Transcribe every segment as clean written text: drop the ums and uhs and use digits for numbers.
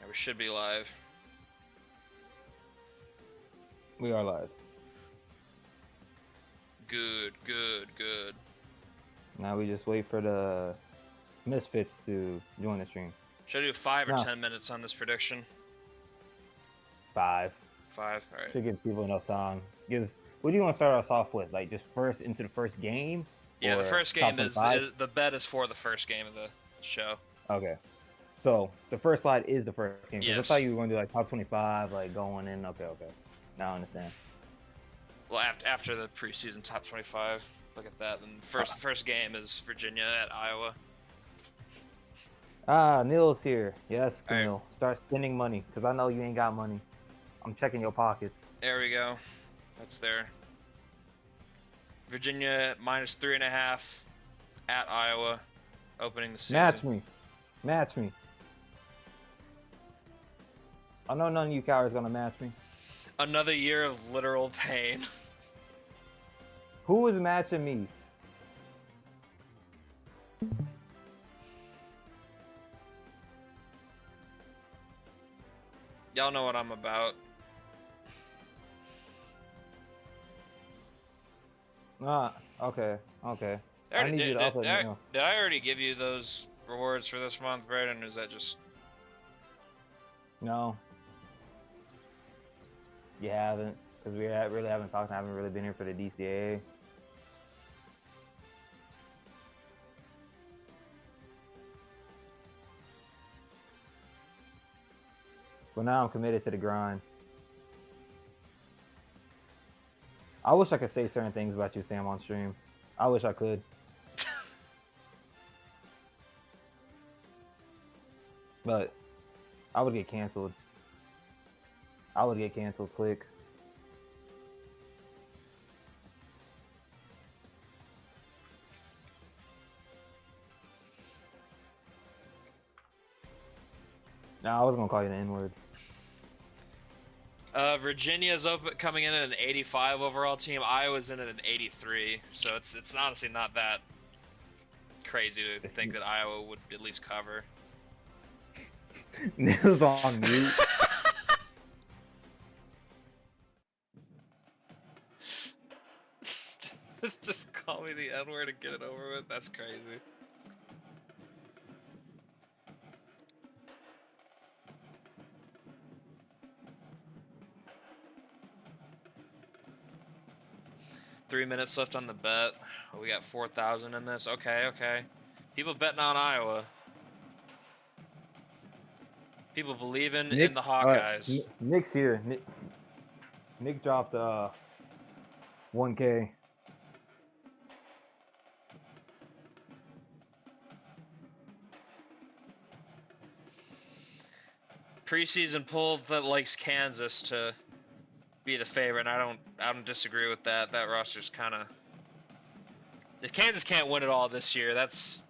We should be live. We are live. Good, good, good. Now we just wait for the misfits to join the stream. Should I do 5 or 10 minutes on this prediction? 5. 5? Alright. Should give people enough time. What do you want to start us off with? Like just first into the first game? Yeah, the first game is the bet is for the first game of the show. Okay. So the first slide is the first game. Yes. I thought you were going to do like top 25, like going in. Okay. Now I understand. Well, after the preseason top 25, look at that. And first game is Virginia at Iowa. Ah, Neil's here. Yes, Camille. Right. Start spending money, because I know you ain't got money. I'm checking your pockets. There we go. That's there. Virginia -3.5 at Iowa, opening the season. Match me. I know none of you cowards gonna match me. Another year of literal pain. Who is matching me? Y'all know what I'm about. Okay. I need you to upload me. Did I already give you those rewards for this month, Brayden, or is that just... No. You haven't, because we really haven't talked. I haven't really been here for the DCAA. But now I'm committed to the grind. I wish I could say certain things about you, Sam, on stream. I wish I could. But I would get canceled. Quick. No, I was gonna call you the N-word. Virginia's coming in at an 85 overall team. Iowa's in at an 83, so it's honestly not that crazy to think that Iowa would at least cover. Neil's on mute. Just call me the N-word and get it over with. That's crazy. Three minutes left on the bet. Oh, we got 4,000 in this. Okay. People betting on Iowa. People believing in the Hawkeyes. Nick's here. Nick dropped 1K. Preseason poll that likes Kansas to be the favorite, and I don't disagree with that. That roster's kind of... If Kansas can't win it all this year, that's...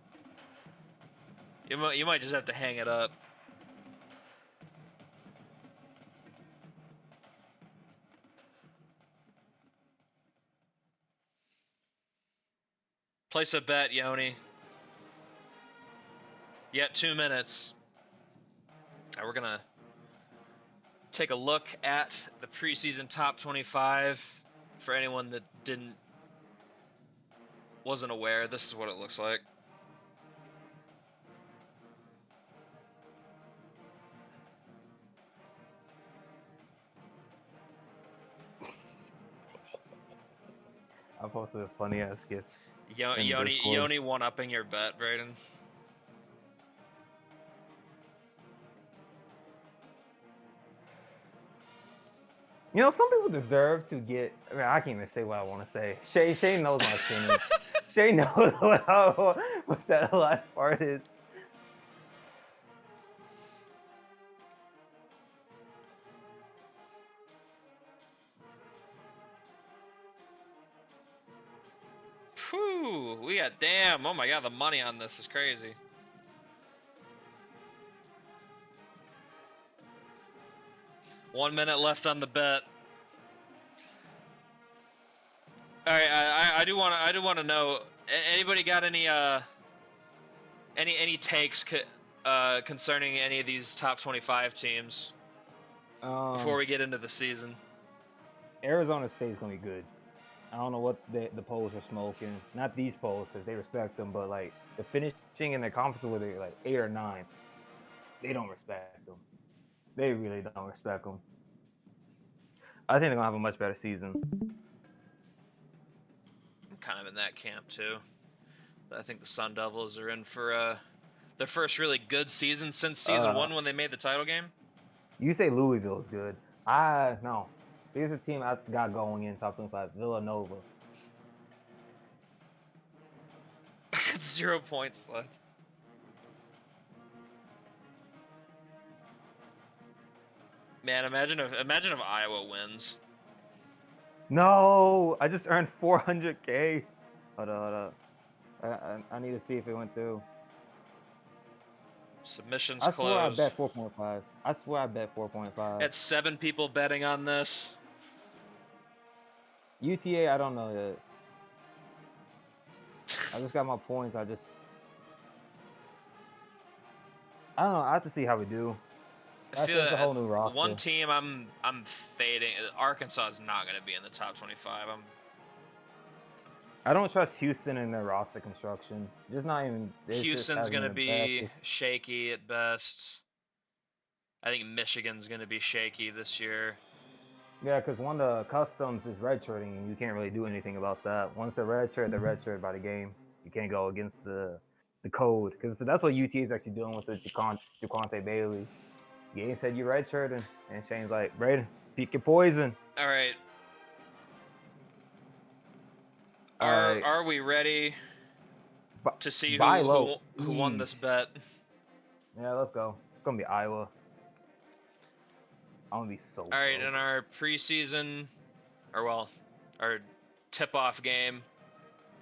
You might just have to hang it up. Place a bet, Yoni. Yet 2 minutes. Alright, we're gonna take a look at the preseason top 25. For anyone that wasn't aware, this is what it looks like. I posted a funny ass gift. Yoni one-upping your bet, Brayden. You know, some people deserve to get... I mean, I can't even say what I want to say. Shay knows my opinion. Shay knows what that last part is. Whew, we got damn. Oh my god, the money on this is crazy. One minute left on the bet. All right, I do want to know. Anybody got any takes concerning any of these top 25 teams before we get into the season? Arizona State's gonna be good. I don't know what the polls are smoking. Not these polls, because they respect them, but like the finishing in the conference where they're like 8 or 9, they don't respect them. They really don't respect them. I think they're gonna have a much better season. I'm kind of in that camp too. I think the Sun Devils are in for their first really good season since season 1 when they made the title game. You say Louisville is good. No. Here's a team I got going in top 25. Villanova. 0 points left. Man, imagine if Iowa wins. No, I just earned 400K. Hold up. I need to see if it went through. Submissions I closed. swear I bet 4.5. I swear I bet 4.5. Had 7 people betting on this. UTA, I don't know yet. I just got my points. I don't know. I have to see how we do. I feel a whole new roster. One team I'm fading. Arkansas is not going to be in the top 25. I don't trust Houston in their roster construction. Just not even. Houston's going to be shaky at best. I think Michigan's going to be shaky this year. Yeah, because one of the customs is redshirting, and you can't really do anything about that. Once they're redshirted by the game. You can't go against the code, because that's what UT is actually doing with the Jaquante Bailey. Game said you redshirting, and Shane's like, Braden, pick your poison. All right. Are we ready to see who won this bet? Yeah, let's go. It's gonna be Iowa. I'm gonna be so. All right, in our preseason, our tip-off game,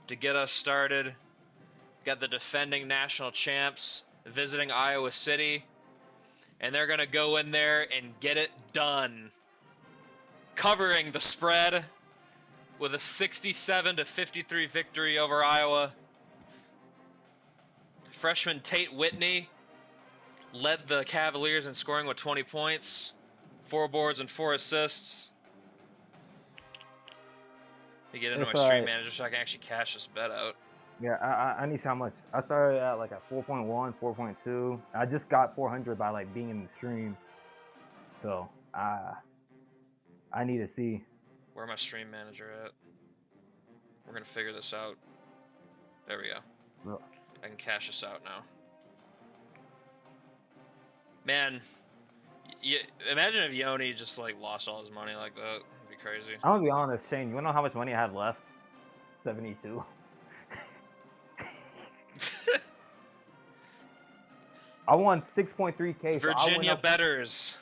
to get us started, we got the defending national champs visiting Iowa City, and they're gonna go in there and get it done, covering the spread with a 67-53 victory over Iowa. Freshman Tate Whitney led the Cavaliers in scoring with 20 points, 4 boards and 4 assists. Let me get into my stream manager so I can actually cash this bet out. Yeah, I need to see how much. I started at like a 4.1, 4.2. I just got 400 by like being in the stream. So I need to see. Where my stream manager at? We're gonna figure this out. There we go. Well, I can cash this out now. Man, imagine if Yoni just like lost all his money like that. It'd be crazy. I'm gonna be honest, Shane. You wanna know how much money I had left? 72. I won 6.3K. Virginia betters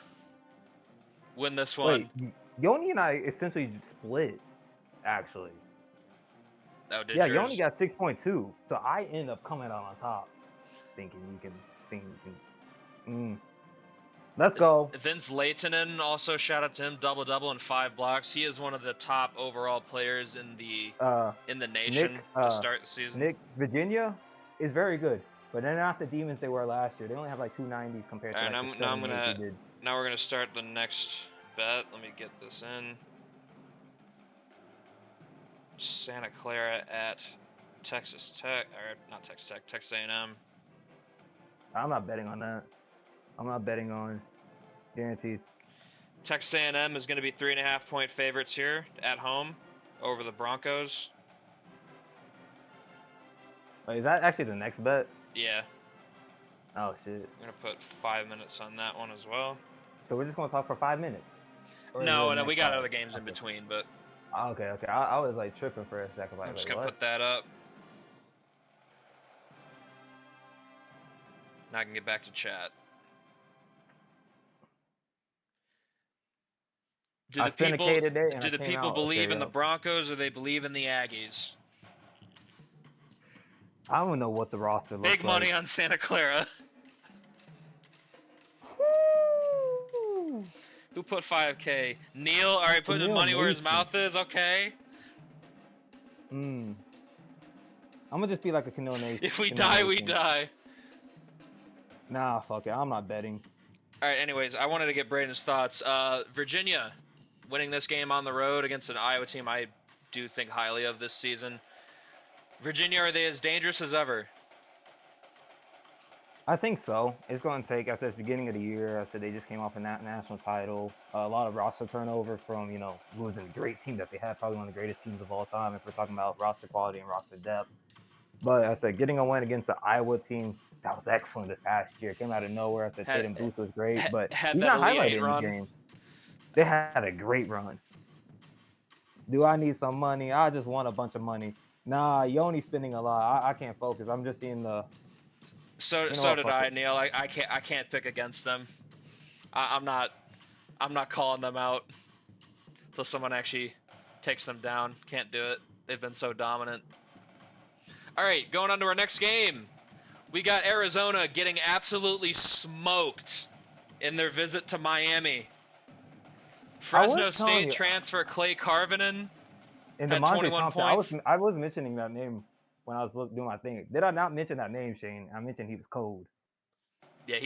win this one. Wait, Yoni and I essentially split, actually. Oh, did yeah, yours? Yoni got 6.2, so I end up coming out on top. Thinking you can. Let's go. Vince Leitonen, also shout out to him, double and 5 blocks. He is one of the top overall players in the nation to start the season. Nick, Virginia is very good, but they're not the demons they were last year. They only have like 290s compared to like now we're gonna start the next bet. Let me get this in. Santa Clara at Texas Tech, or not Texas Tech, Texas A&M. I'm not betting on that. I'm not betting on guaranteed. Texas A&M is going to be 3.5-point favorites here at home over the Broncos. Wait, is that actually the next bet? Yeah. Oh shit. I'm going to put 5 minutes on that one as well. So we're just going to talk for 5 minutes? No, we got other games in between, but... Okay. I was like tripping for a second. I'm just going to put that up. Now I can get back to chat. Do the people believe in the Broncos or they believe in the Aggies? I don't know what the roster looks like. Big money on Santa Clara. Who put 5K? Neil, alright, putting his money where his mouth is, okay. I'm gonna just be like a Canelo Nation. If we die, we die. Nah, fuck it. I'm not betting. All right. Anyways, I wanted to get Braden's thoughts. Virginia winning this game on the road against an Iowa team I do think highly of this season. Virginia, are they as dangerous as ever? I think so. It's going to take, I said, it's beginning of the year. I said they just came off a national title. A lot of roster turnover from, losing a great team that they had, probably one of the greatest teams of all time if we're talking about roster quality and roster depth. But I said, getting a win against the Iowa team, that was excellent this past year. Came out of nowhere. I said, Had Tatum Booth was great, but had he's that not Elite highlighted Eight in these run. games. They had a great run. Do I need some money? I just want a bunch of money. Nah, Yoni's spending a lot. I can't focus. I'm just seeing the. So You know so what? did Fuck I, it. Neil. I can't pick against them. I'm not calling them out until someone actually takes them down. Can't do it. They've been so dominant. All right, going on to our next game. We got Arizona getting absolutely smoked in their visit to Miami. Fresno telling State you, transfer Clay Carvinen and had DeMondre 21 Thompson, points. I was mentioning that name when I was doing my thing. Did I not mention that name, Shane? I mentioned he was cold. Yeah,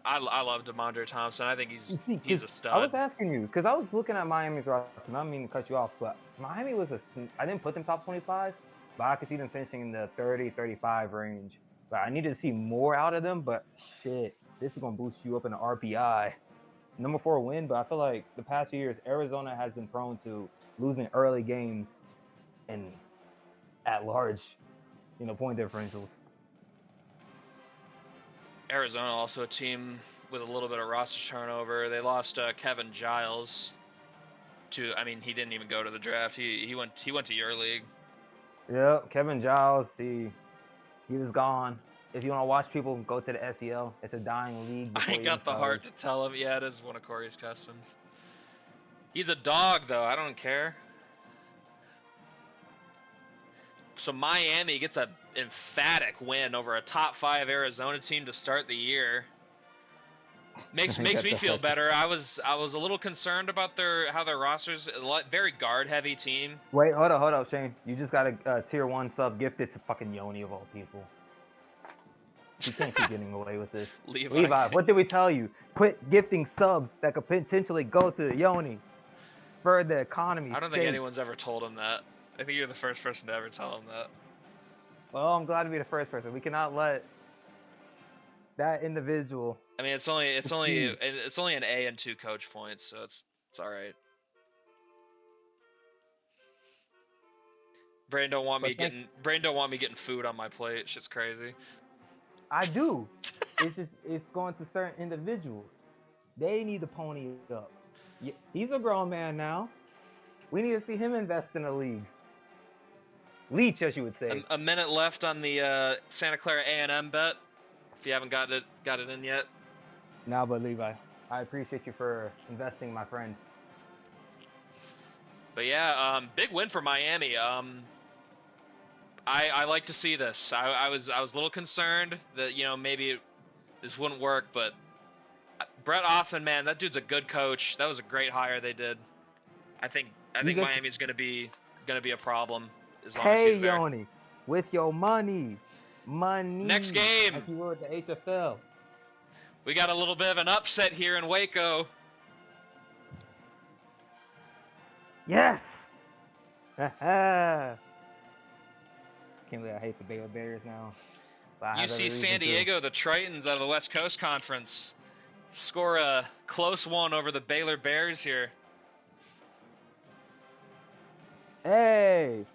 I love DeMondre Thompson. I think You see, he's because a I stud. was asking you, because I was looking at Miami's roster, and I don't mean to cut you off, but Miami was I didn't put them top 25, but I could see them finishing in the 30, 35 range. But I needed to see more out of them, but shit, this is going to boost you up in the RPI. Number 4 win, but I feel like the past few years, Arizona has been prone to losing early games and at large, point differentials. Arizona also a team with a little bit of roster turnover. They lost Kevin Giles to. I mean, he didn't even go to the draft. He went to your league. Yeah, Kevin Giles, he was gone. If you want to watch people go to the SEL, it's a dying league I before ain't it even got the started. heart to tell him. Yeah, it is one of Corey's customs. He's a dog, though. I don't care. So Miami gets an emphatic win over a top 5 Arizona team to start the year. Makes me feel better. I was a little concerned about how their roster's a very guard heavy team. Wait, hold up, Shane. You just got a tier 1 sub gifted to fucking Yoni of all people. You can't keep getting away with this. Levi, what did we tell you? Quit gifting subs that could potentially go to Yoni for the economy. I don't think anyone's ever told him that. I think you're the first person to ever tell him that. Well, I'm glad to be the first person. We cannot let that individual. I mean, it's only an A and 2 coach points, so it's all right. Brain don't want me getting food on my plate. It's just crazy. I do. It's going to certain individuals. They need to pony up. He's a grown man now. We need to see him invest in a league. Leech, as you would say. A minute left on the Santa Clara A&M bet. If you haven't got it in yet. Nah, but Levi, I appreciate you for investing, my friend. But yeah, big win for Miami. I like to see this. I was a little concerned that maybe this wouldn't work, but Brett Hoffman, man, that dude's a good coach. That was a great hire they did. I think Miami's gonna be a problem as long as he's there. Hey, Yoni, with your money. Next game. Like you were at the HFL. We got a little bit of an upset here in Waco. Yes. Can't believe I hate the Baylor Bears now. UC San Diego, the Tritons out of the West Coast Conference, score a close one over the Baylor Bears here. Hey.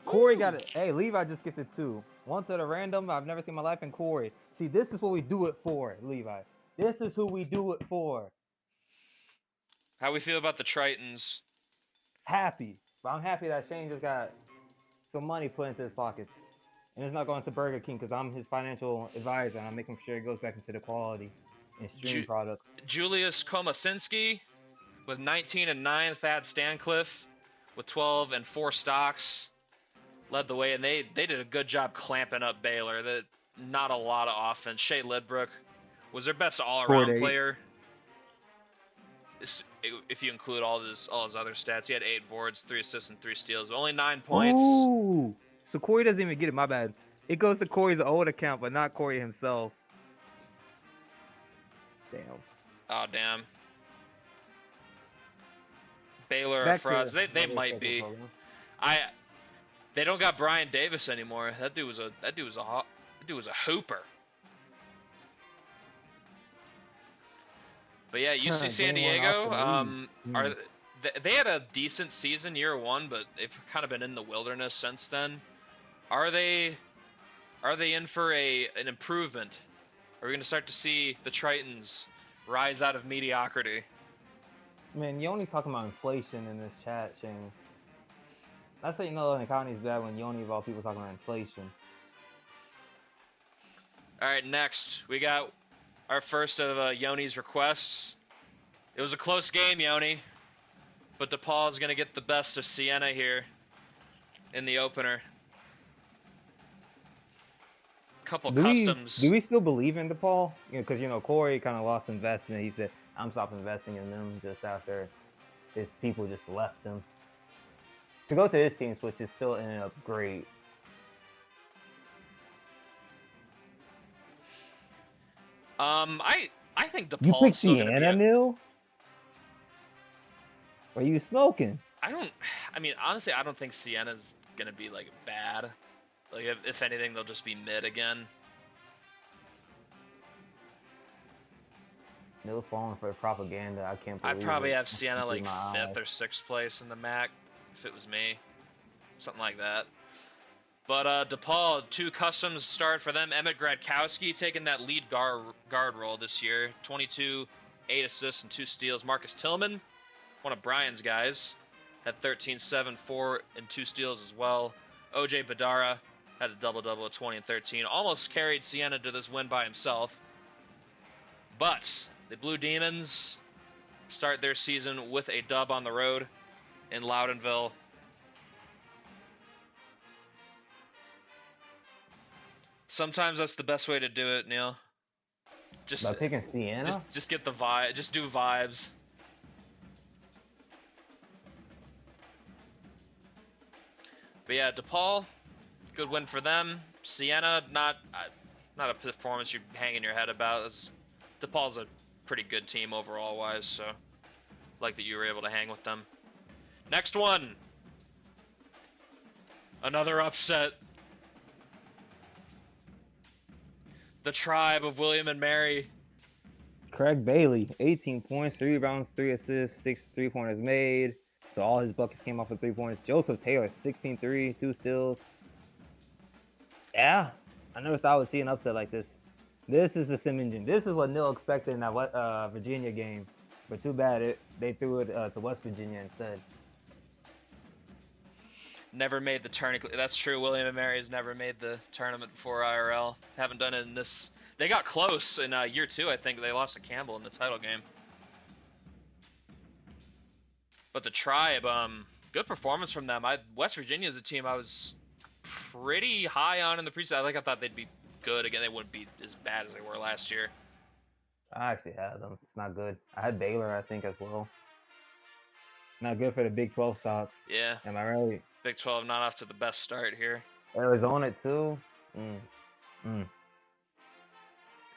Corey got it. Hey, Levi just gifted 2. One to the random I've never seen in my life, and Corey. See, this is what we do it for, Levi. This is who we do it for. How we feel about the Tritons? Happy. But I'm happy that Shane just got some money put into his pockets. And it's not going to Burger King because I'm his financial advisor, and I'm making sure it goes back into the quality and stream products. Julius Komasinski with 19 and 9. Thad Stancliffe with 12 and 4 stocks led the way, and they did a good job clamping up Baylor. Not a lot of offense. Shea Lidbrook was their best all-around player. If you include all his other stats, he had 8 boards, 3 assists, and 3 steals. But only 9 points. Ooh, so Corey doesn't even get it. My bad. It goes to Corey's old account, but not Corey himself. Damn. Oh, damn. Baylor or Back frauds. to They other might scheduled be. programs. They don't got Brian Davis anymore. That dude was a hooper. But yeah, UC San Game one off Diego. the lead. Are they had a decent season year one, but they've kind of been in the wilderness since then. Are they in for an improvement? Are we going to start to see the Tritons rise out of mediocrity? Man, Yoni's talking about inflation in this chat, Shane. That's how you know the economy's bad when Yoni of all people talking about inflation. All right, next we got our first of Yoni's requests. It was a close game, Yoni, but DePaul is going to get the best of Siena here in the opener. Couple customs. Do we still believe in DePaul? Because Corey kind of lost investment. He said, "I'm stopped investing in them just after his people just left him." To go to his teams, which is still ended up great. I think You DePaul's picked still going to be Siena, Neil? Are you smoking? I mean, honestly, I don't think Siena's going to be, like, bad. Like, if anything, they'll just be mid again. Neil's falling for propaganda. I can't believe I'd probably it. have Siena, like, My 5th eyes. or 6th place in the MAC, if it was me. Something like that. But DePaul, 2 customs start for them. Emmett Gradkowski taking that lead guard role this year. 22, 8 assists, and 2 steals. Marcus Tillman, one of Brian's guys, had 13, 7, 4, and 2 steals as well. OJ Badara had a double-double at 20 and 13. Almost carried Siena to this win by himself. But the Blue Demons start their season with a dub on the road in Loudonville. Sometimes that's the best way to do it, Neil. By picking Siena? Just get the vibe. Just do vibes. But yeah, DePaul, good win for them. Siena, not a performance you're hanging your head about. DePaul's a pretty good team overall wise, so like that you were able to hang with them. Next one. Another upset. The tribe of William and Mary. Craig Bailey, 18 points, 3 rebounds, 3 assists, 6 3-pointers made. So all his buckets came off of 3 points. Joseph Taylor, 16-3, 2 steals. Yeah, I never thought I would see an upset like this. This is the sim engine. This is what Neil expected in that Virginia game. But too bad they threw it to West Virginia instead. Never made the tournament. That's true. William and Mary has never made the tournament before IRL. Haven't done it in this. They got close in year 2, I think. They lost to Campbell in the title game. But the tribe, good performance from them. West Virginia is a team I was pretty high on in the preseason. I thought they'd be good. Again, they wouldn't be as bad as they were last year. I actually had them. It's not good. I had Baylor, I think, as well. Not good for the Big 12 stocks. Yeah. Am I right? Big 12 not off to the best start here. Arizona, too.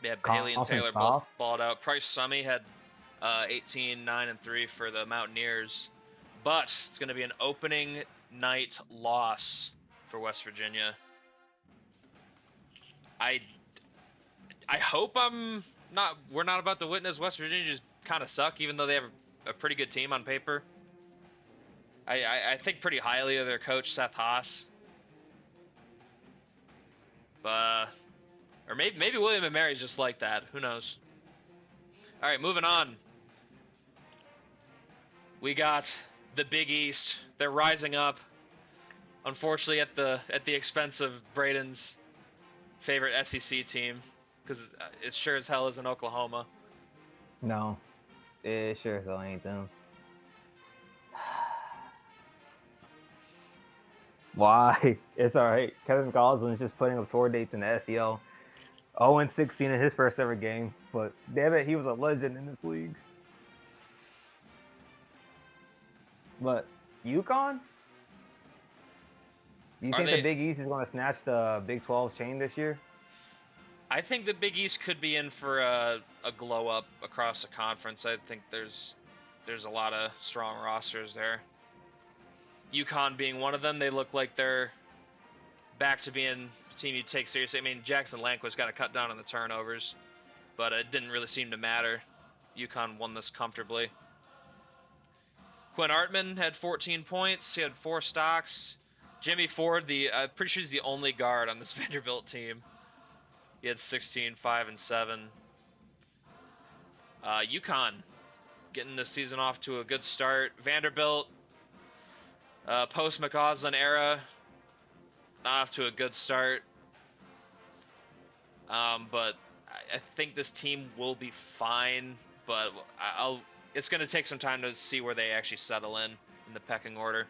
Yeah, Bailey and Taylor both off. balled out. Price Summy had 18, 9, and 3 for the Mountaineers. But it's going to be an opening night loss for West Virginia. I hope we're not about to witness West Virginia just kind of suck, even though they have a pretty good team on paper. I think pretty highly of their coach, Seth Haas. Or maybe William and Mary's just like that. Who knows? All right, moving on. We got the Big East. They're rising up. Unfortunately, at the expense of Braden's favorite SEC team, because it sure as hell isn't Oklahoma. No, it sure as hell ain't them. Why? It's all right. Kevin Goslin's just putting up tour dates in the SEL. 0-16 in his first ever game, but damn it, he was a legend in this league. But UConn? Do you think the Big East is going to snatch the Big 12 chain this year? I think the Big East could be in for a glow up across the conference. I think there's a lot of strong rosters there. UConn being one of them. They look like they're back to being a team you take seriously. I mean, Jackson Lanquist got to cut down on the turnovers, but it didn't really seem to matter. UConn won this comfortably. Quinn Artman had 14 points. He had 4 stocks. Jimmy Ford, I'm pretty sure he's the only guard on this Vanderbilt team. He had 16, 5, and 7. UConn getting the season off to a good start. Vanderbilt, post McCausland era, not off to a good start. But I think this team will be fine. But it's going to take some time to see where they actually settle in the pecking order.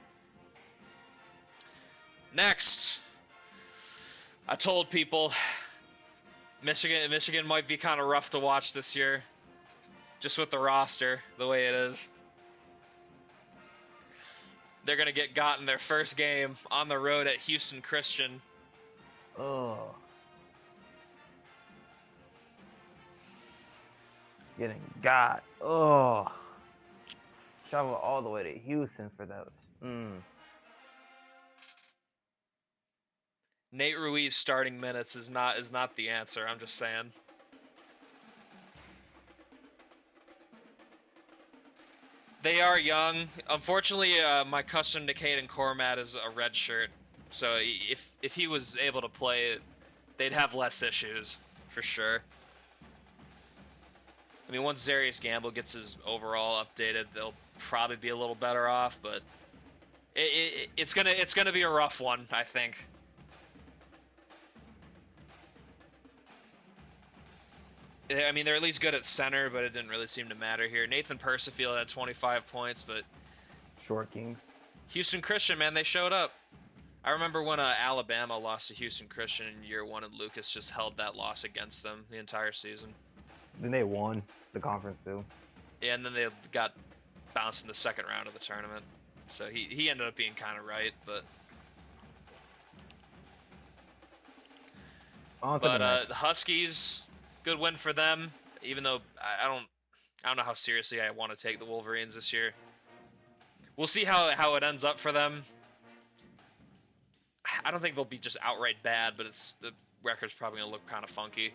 Next, I told people Michigan might be kind of rough to watch this year, just with the roster the way it is. They're gonna get got in their first game on the road at Houston Christian. Oh. Getting got. Oh. Travel all the way to Houston for those. Nate Ruiz starting minutes is not the answer. I'm just saying. They are young. Unfortunately, my cousin Nicaden Cormat is a red shirt, so if he was able to play, they'd have less issues for sure. I mean, once Zarius Gamble gets his overall updated, they'll probably be a little better off, but it's gonna be a rough one, I think. I mean, they're at least good at center, but it didn't really seem to matter here. Nathan Persifield had 25 points, but Short Kings. Houston Christian, man, they showed up. I remember when Alabama lost to Houston Christian in year 1, and Lucas just held that loss against them the entire season. Then they won the conference too. Yeah, and then they got bounced in the second round of the tournament. So he ended up being kind of right, but the Huskies, good win for them. Even though I don't know how seriously I want to take the Wolverines this year. We'll see how it ends up for them. I don't think they'll be just outright bad, but the record's probably gonna look kind of funky.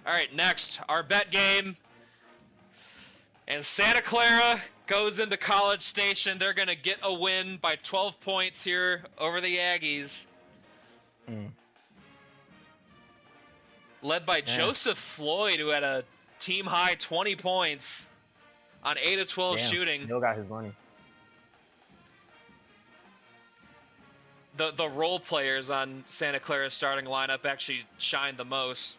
All right, next, our bet game. And Santa Clara goes into College Station. They're going to get a win by 12 points here over the Aggies. Led by Joseph Floyd, who had a team-high 20 points on 8 of 12 shooting. Still got his money. The role players on Santa Clara's starting lineup actually shined the most.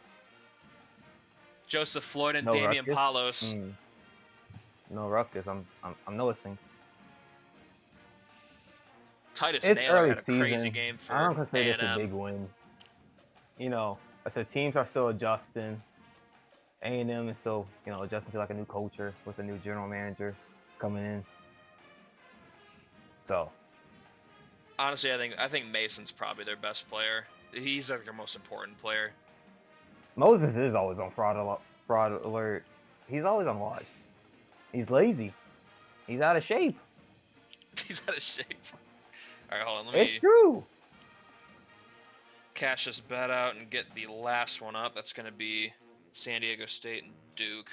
Joseph Floyd and Damian Palos. No ruckus. I'm noticing. Titus It's Naylor early had a season. crazy game for I don't consider A&M. this a big win. You know, I said teams are still adjusting. A&M is still, adjusting to like a new culture with a new general manager coming in. So, honestly, I think Mason's probably their best player. He's like their most important player. Moses is always on fraud alert. He's always on watch. He's lazy. He's out of shape. He's out of shape. All right, hold on. Let It's me true. cash this bet out and get the last one up. That's going to be San Diego State and Duke.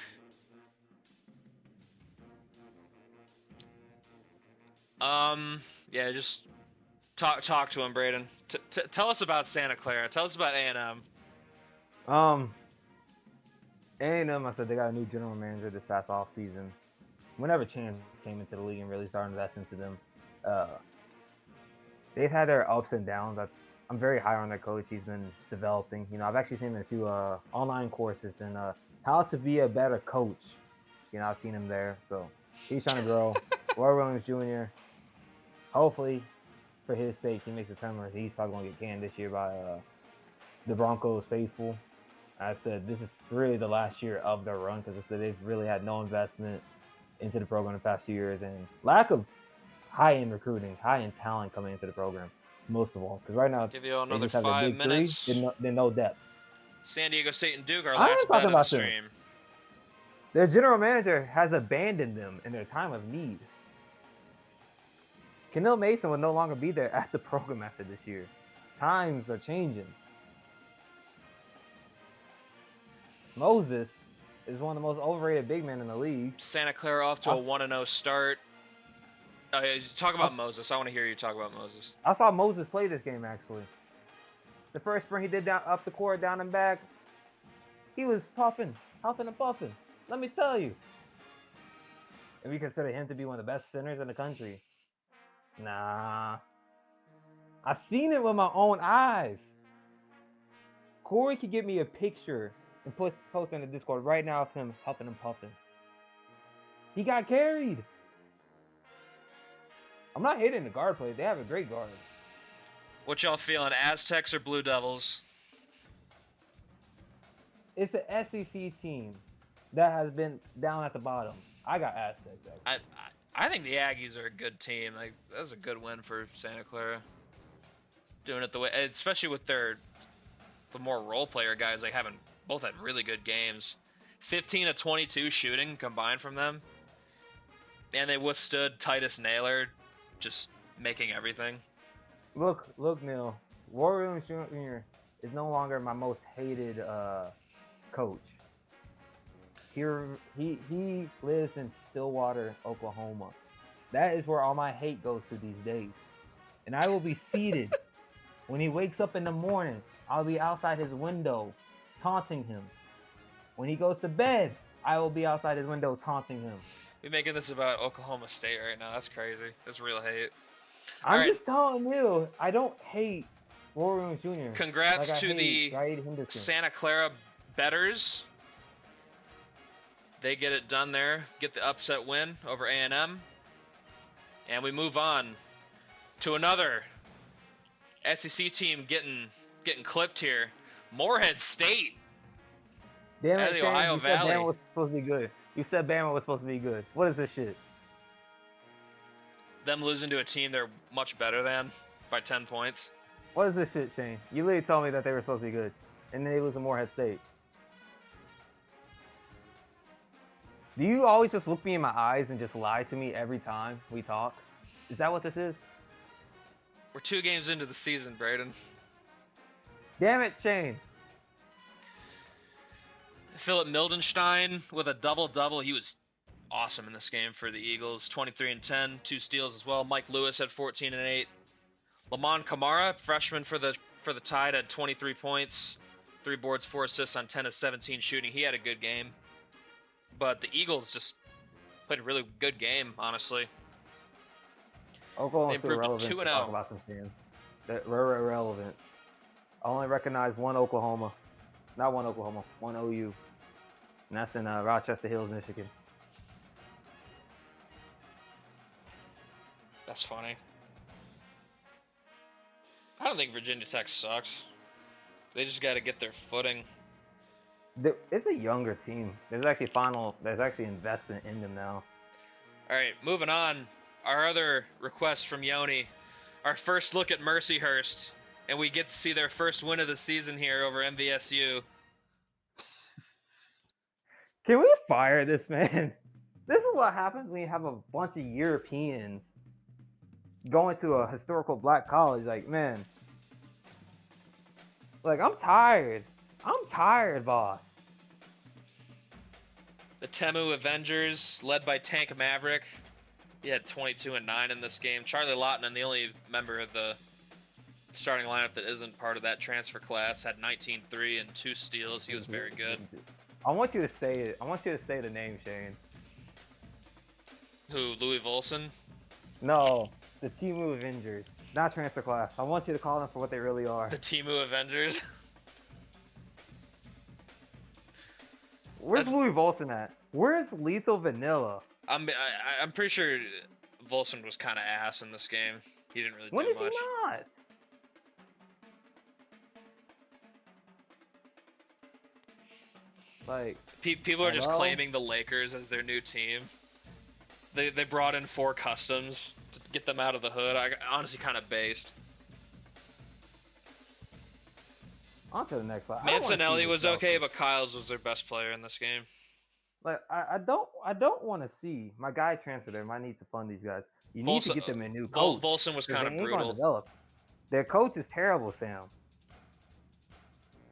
Yeah, just talk to him, Braden. Tell us about Santa Clara. Tell us about A&M. A&M, I said they got a new general manager this past off season. Whenever Chance came into the league and really started investing into them, they've had their ups and downs. I'm very high on their coach. He's been developing. I've actually seen him in a few online courses and how to be a better coach. I've seen him there, so he's trying to grow. Roy Williams Jr. Hopefully, for his sake, he makes a tournament. He's probably gonna get canned this year by the Broncos faithful. I said this is really the last year of their run because they've really had no investment into the program the past few years and lack of high-end recruiting, high-end talent coming into the program, most of all. Because right now, give you another they just have 5 a big minutes. three, then no depth. San Diego State and Duke, our I last am bet talking of the about them. stream. Their general manager has abandoned them in their time of need. Kenil Mason will no longer be there at the program after this year. Times are changing. Moses is one of the most overrated big men in the league. Santa Clara off to a 1-0 start. Talk about Moses. I want to hear you talk about Moses. I saw Moses play this game, actually. The first sprint he did down up the court, down and back, he was huffing and puffing. Let me tell you. And we consider him to be one of the best centers in the country. Nah. I've seen it with my own eyes. Corey could get me a picture and post in the Discord right now of him huffing and puffing. He got carried. I'm not hating the guard play. They have a great guard. What y'all feeling, Aztecs or Blue Devils? It's an SEC team that has been down at the bottom. I got Aztecs. I think the Aggies are a good team. Like, that's a good win for Santa Clara. Doing it the way, especially with the more role player guys, like both had really good games. 15 of 22 shooting combined from them, and they withstood Titus Naylor just making everything. Look, Neil. Roy Williams Jr. is no longer my most hated coach. He lives in Stillwater, Oklahoma. That is where all my hate goes to these days. And I will be seated when he wakes up in the morning. I'll be outside his window taunting him. When he goes to bed, I will be outside his window taunting him. We're making this about Oklahoma State right now. That's crazy. That's real hate. I'm just telling you, I don't hate Roy Williams Jr. Congrats to the Santa Clara betters. They get it done there, get the upset win over A&M. And we move on to another SEC team getting clipped here. Morehead State. Damn out of it, the Shane, Ohio you Valley. said Bama was supposed to be good. You said Bama was supposed to be good. What is this shit? Them losing to a team they're much better than by 10 points. What is this shit, Shane? You literally told me that they were supposed to be good, and then they lose to Morehead State. Do you always just look me in my eyes and just lie to me every time we talk? Is that what this is? We're 2 games into the season, Braden. Damn it, Shane. Philip Mildenstein with a double-double. He was awesome in this game for the Eagles. 23 and 10, 2 steals as well. Mike Lewis had 14 and 8. Lamont Kamara, freshman for the Tide, had 23 points, 3 boards, 4 assists on 10 of 17 shooting. He had a good game. But the Eagles just played a really good game, honestly. Oklahoma's they improved irrelevant to 2-0. Talk about some teams. They're very irrelevant. I only recognize one Oklahoma. Not one Oklahoma, one OU. And that's in Rochester Hills, Michigan. That's funny. I don't think Virginia Tech sucks. They just got to get their footing. It's a younger team. There's actually investment in them now. All right, moving on. Our other request from Yoni, our first look at Mercyhurst, and we get to see their first win of the season here over MVSU. Can we fire this man? This is what happens when you have a bunch of Europeans going to a historical black college. Like, man, like, I'm tired. I'm tired, boss. The Temu Avengers, led by Tank Maverick. He had 22 and 9 in this game. Charlie Lawton, the only member of the starting lineup that isn't part of that transfer class, had 19-3 and 2 steals. He was very good. I want you to say it. I want you to say the name, Shane. Who, Louis Volson? No, the Temu Avengers, not transfer class. I want you to call them for what they really are. The Temu Avengers? Where's Louis Volson at? Where's Lethal Vanilla? I'm pretty sure Volson was kind of ass in this game. He didn't really do much. When is he not? Like, people are just claiming the Lakers as their new team. They brought in 4 customs to get them out of the hood. I honestly kind of based. On to the next slide. I don't wanna see Mancinelli this was Chelsea. okay, but Kyles was their best player in this game. Like I don't want to see my guy transfer there. I need to fund these guys. You need to get them a new coach. Volson was 'cause kind they of ain't gonna brutal. develop. Their coach is terrible, Sam.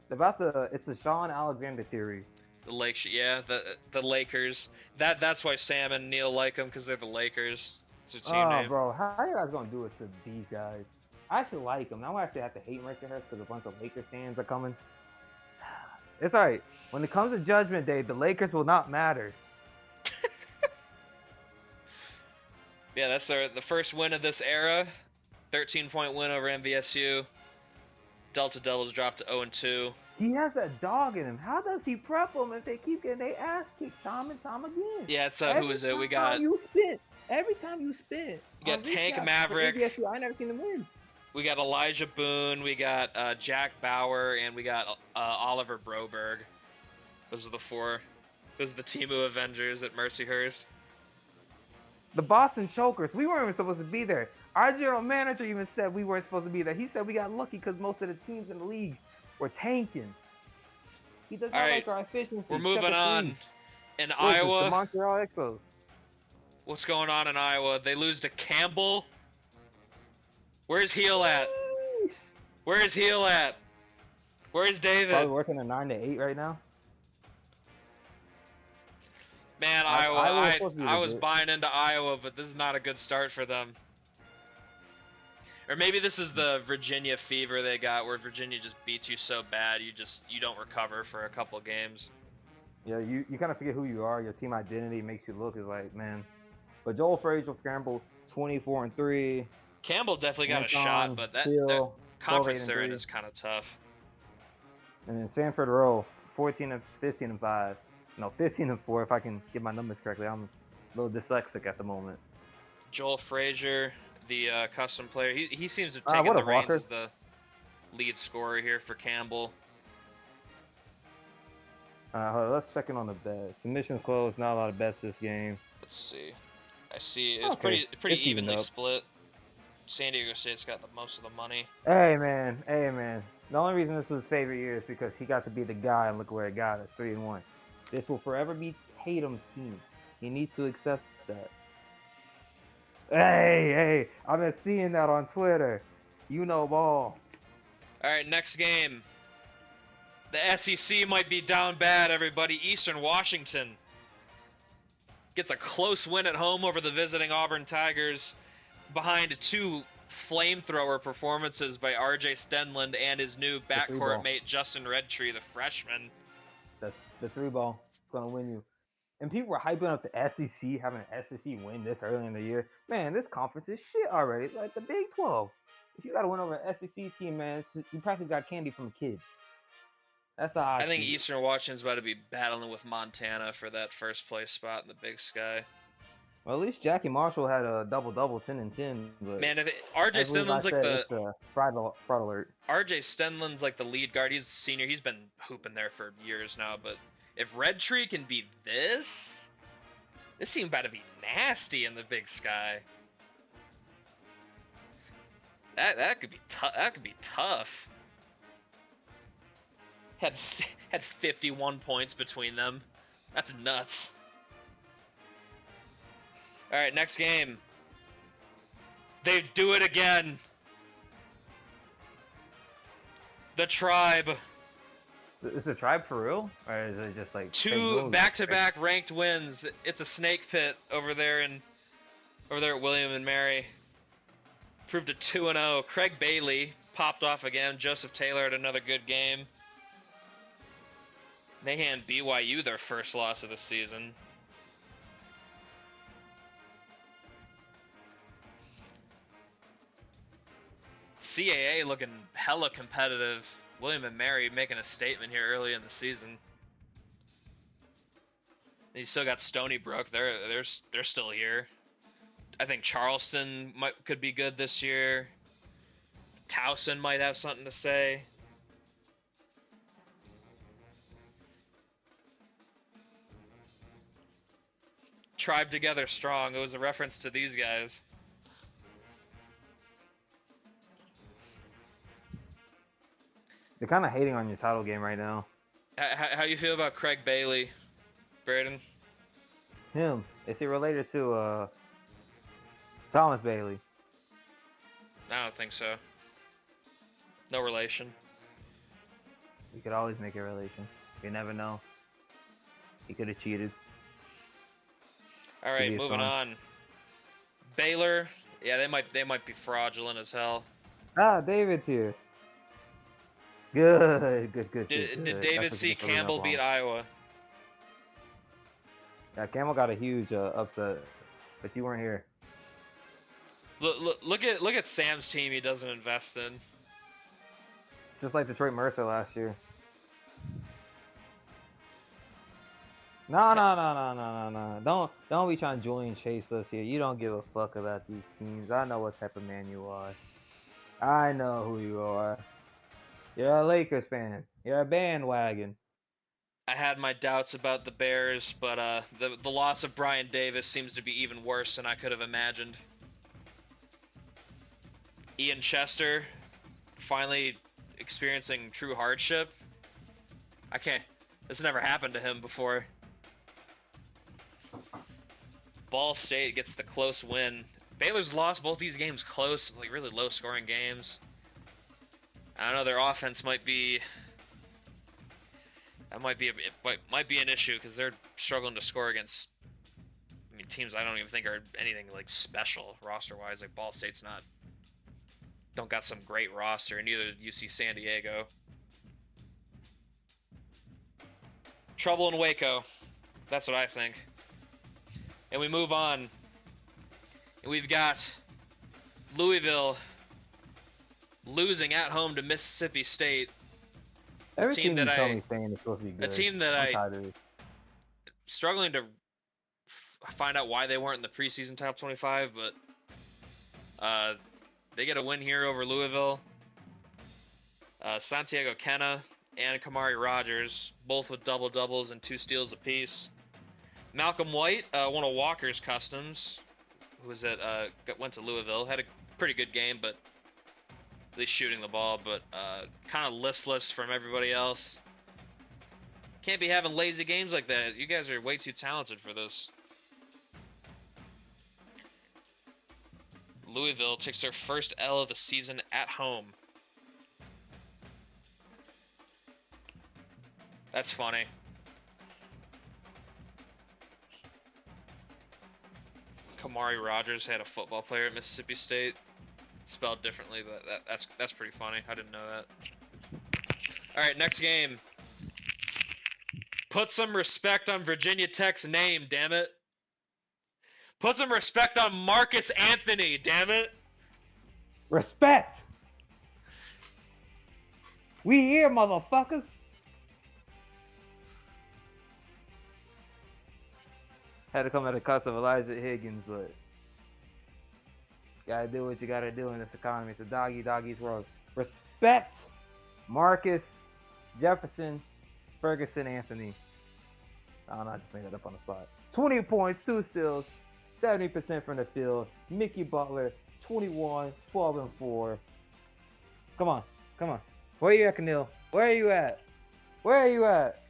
It's the Sean Alexander theory. The the Lakers. That's why Sam and Neil like them, because they're the Lakers. It's their team name. Bro, how are you guys gonna do it to these guys? I actually like them. Now I actually have to hate Mercer because a bunch of Lakers fans are coming. It's alright. When it comes to Judgment Day, the Lakers will not matter. Yeah, that's the first win of this era. 13-point win over MVSU. Delta Devils dropped to 0-2. He has that dog in him. How does he prep them if they keep getting their ass kicked time and time again? Yeah, it's who is it? We got Every time you spin. You got Tank Maverick. MVSU, I never seen them win. We got Elijah Boone. We got Jack Bauer, and we got Oliver Broberg. Those are the four. Those are the Temu Avengers at Mercyhurst. The Boston Chokers. We weren't even supposed to be there. Our general manager even said we weren't supposed to be there. He said we got lucky because most of the teams in the league were tanking. He does not like our efficiency. We're moving on. In The Iowa, Montreal Expos. what's going on in Iowa? They lose to Campbell. Where's Heel at? Where's Heel at? Where's David? Probably working a 9 to 8 right now. Man, I was buying into Iowa, but this is not a good start for them. Or maybe this is the Virginia fever they got, where Virginia just beats you so bad you don't recover for a couple games. Yeah, you kind of forget who you are. Your team identity makes you look as like, man. But Joel Frazier for Campbell, 24-3. Campbell definitely got a shot, but that conference they're in is kind of tough. And then Sanford Rowe, 15-5. No, 15-4 if I can get my numbers correctly. I'm a little dyslexic at the moment. Joel Frazier, the custom player, he seems to have taken the reins as the lead scorer here for Campbell. Let's check in on the bets. Submissions closed, not a lot of bets this game. Let's see. I see it's pretty evenly split. San Diego State's got the most of the money. Hey man. The only reason this was his favorite year is because he got to be the guy, and look where it got us, 3-1. This will forever be Tatum's team. He needs to accept that. Hey, I've been seeing that on Twitter. You know ball. All right, next game. The SEC might be down bad, everybody. Eastern Washington gets a close win at home over the visiting Auburn Tigers behind two flamethrower performances by RJ Stenland and his new backcourt mate Justin Redtree, the freshman. That's the 3-ball. It's going to win you. And people were hyping up the SEC, having an SEC win this early in the year. Man, this conference is shit already. It's like the Big 12. If you got to win over an SEC team, man, you practically got candy from a kid. That's how I think Eastern Washington's about to be battling with Montana for that first place spot in the Big Sky. Well, at least Jackie Marshall had a double-double, 10-10. But man, RJ Stenland's like fraud alert. RJ Stenland's like the lead guard. He's a senior. He's been hooping there for years now. But if Redtree can beat this team about to be nasty in the Big Sky. That could be tough. That could be tough. Had 51 points between them. That's nuts. All right, next game. They do it again. The Tribe. Is the Tribe for real? Or is it just like... Two back-to-back ranked wins. It's a snake pit over there at William and Mary. Proved it 2-0. Craig Bailey popped off again. Joseph Taylor had another good game. They hand BYU their first loss of the season. CAA looking hella competitive. William and Mary making a statement here early in the season. You still got Stony Brook. They're still here. I think Charleston could be good this year. Towson might have something to say. Tribe together strong. It was a reference to these guys. The You're kind of hating on your title game right now. How you feel about Craig Bailey, Braden? Him. Is he related to Thomas Bailey? I don't think so. No relation. You could always make a relation. You never know. He could have cheated. All right, moving on. Baylor, yeah, they might be fraudulent as hell. Ah, David's here. Good. Did David C. Campbell beat Iowa? Yeah, Campbell got a huge upset, but you weren't here. Look at Sam's team. He doesn't invest in. Just like Detroit Mercer last year. No. Don't be trying to Julian Chase us here. You don't give a fuck about these teams. I know what type of man you are. I know who you are. You're a Lakers fan. You're a bandwagon. I had my doubts about the Bears, but the loss of Brian Davis seems to be even worse than I could have imagined. Ian Chester finally experiencing true hardship. I can't. This never happened to him before. Ball State gets the close win. Baylor's lost both these games close, like really low-scoring games. I don't know. Their offense might be. That might be an issue because they're struggling to score against. I mean, teams I don't even think are anything like special roster-wise. Like Ball State's don't got some great roster, and neither did UC San Diego. Trouble in Waco. That's what I think. And we move on. And we've got Louisville losing at home to Mississippi State. Every team that is supposed to be good. A team that I'm struggling to find out why they weren't in the preseason top 25, but they get a win here over Louisville. Santiago Kenna and Kamari Rogers, both with double-doubles and 2 steals apiece. Malcolm White, one of Walker's customs, who was went to Louisville, had a pretty good game, but at least shooting the ball, but kind of listless from everybody else. Can't be having lazy games like that. You guys are way too talented for this. Louisville takes their first L of the season at home. That's funny. Kamari Rogers had a football player at Mississippi State, spelled differently, but that's pretty funny. I didn't know that. All right, next game. Put some respect on Virginia Tech's name, damn it. Put some respect on Marcus Anthony, damn it. Respect. We here, motherfuckers. Had to come at the cost of Elijah Higgins, but gotta do what you gotta do in this economy. It's a doggy's world. Respect Marcus Jefferson Ferguson Anthony. I don't know, I just made that up on the spot. 20 points, 2 steals, 70% from the field. Mickey Butler, 21, 12 and 4. Come on. Where you at, Camille? Where are you at?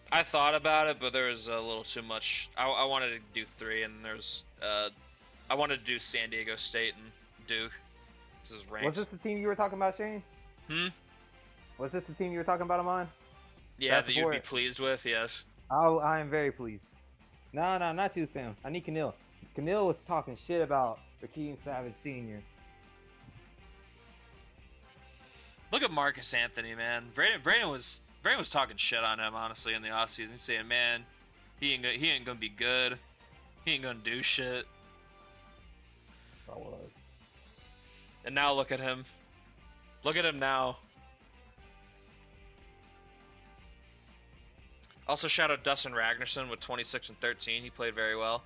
I thought about it, but there was a little too much. I wanted to do 3, and there's I wanted to do San Diego State and Duke. This is ranked. Was this the team you were talking about, Shane? Was this the team you were talking about, Amon? Yeah, that you'd be pleased with, yes. Oh, I am very pleased. No, not you, Sam. I need Camille. Camille was talking shit about Rakeem Savage Sr. Look at Marcus Anthony, man. Brandon was talking shit on him, honestly, in the offseason. He's saying, man, he ain't gonna be good. He ain't gonna do shit. I was. And now look at him. Look at him now. Also, shout out Dustin Ragnarsson with 26 and 13. He played very well.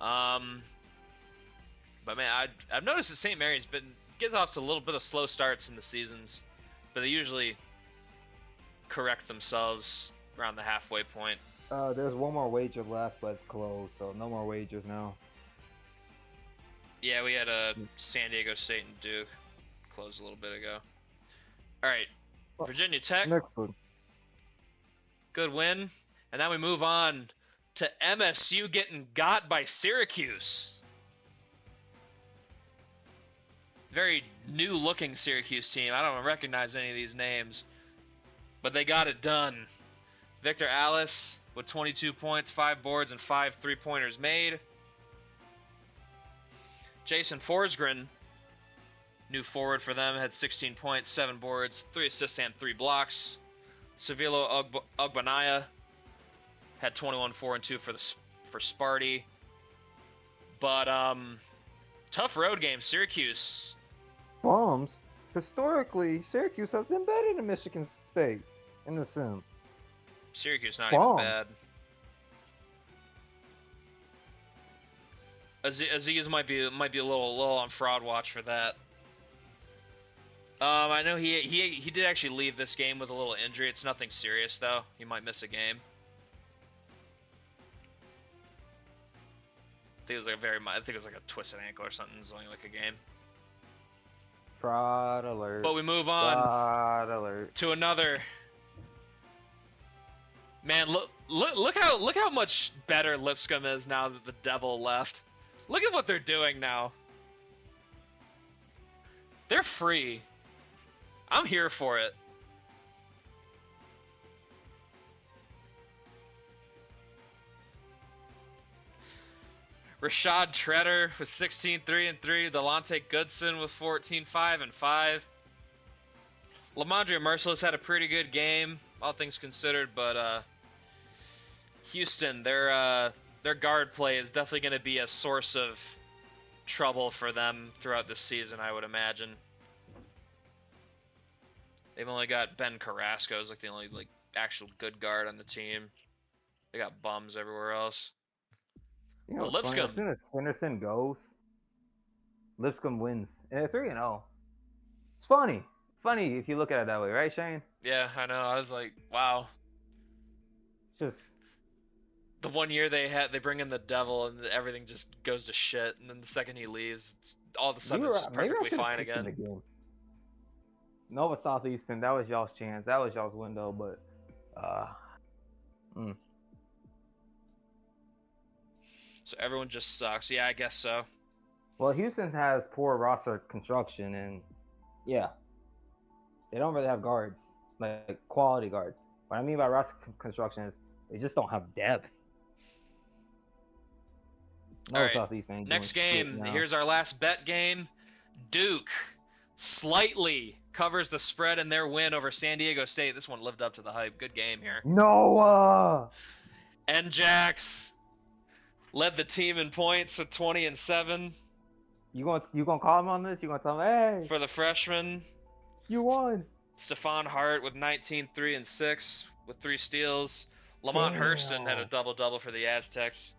But man, I've noticed that St. Mary's gets off to a little bit of slow starts in the seasons, but they usually correct themselves around the halfway point. There's one more wager left, but it's closed, so no more wagers now. Yeah, we had a San Diego State and Duke close a little bit ago. All right, Virginia Tech, Next one. good win. And now we move on to MSU getting got by Syracuse. Very new-looking Syracuse team. I don't recognize any of these names, but they got it done. Victor Alice with 22 points, 5 boards, and 5 three-pointers made. Jason Forsgren, new forward for them, had 16 points, 7 boards, 3 assists, and 3 blocks. Savilo Ogbanaya had 21, 4, and 2 for Sparty. But tough road game. Syracuse. Bombs. Historically, Syracuse has been better than Michigan State in the sim. Syracuse not Bomb. even bad. Aziz might be a little on fraud watch for that. I know he did actually leave this game with a little injury. It's nothing serious though. He might miss a game. I think it was like a twisted ankle or something. It's only like a game. Fraud alert. But we move on Fraud alert. to another. Man, look how much better Lipscomb is now that the Devil left. Look at what they're doing now. They're free. I'm here for it. Rashad Treader with 16, 3 and 3. Delonte Goodson with 14, 5 and 5. Lamondre Merciless had a pretty good game, all things considered, but Houston, their guard play is definitely going to be a source of trouble for them throughout this season, I would imagine. They've only got Ben Carrasco as like the only like actual good guard on the team. They got bums everywhere else. You know, But what's funny? As Lipscomb, soon as Henderson goes, Lipscomb wins. And they're 3-0. It's funny. Funny if you look at it that way, right, Shane? yeah, I know. I was like, wow. It's just The one year they bring in the Devil and everything just goes to shit, and then the second he leaves, all of a sudden it's maybe I perfectly should've fine picked in again. the game. Nova Southeastern, that was y'all's chance. That was y'all's window, but So everyone just sucks. Yeah, I guess so. Well, Houston has poor roster construction, and yeah, they don't really have guards, like quality guards. What I mean by roster construction is they just don't have depth. No, All right, Southeast ain't next doing shit game. now. Here's our last bet game. Duke slightly covers the spread in their win over San Diego State. This one lived up to the hype. Good game here. Noah. Njax led the team in points with 20 and 7 You gonna call him on this? You gonna tell him, hey, for the freshman. you won? Stephon Hart with 19, 3 and 6 with 3 steals. Lamont Hurston had a double-double for the Aztecs.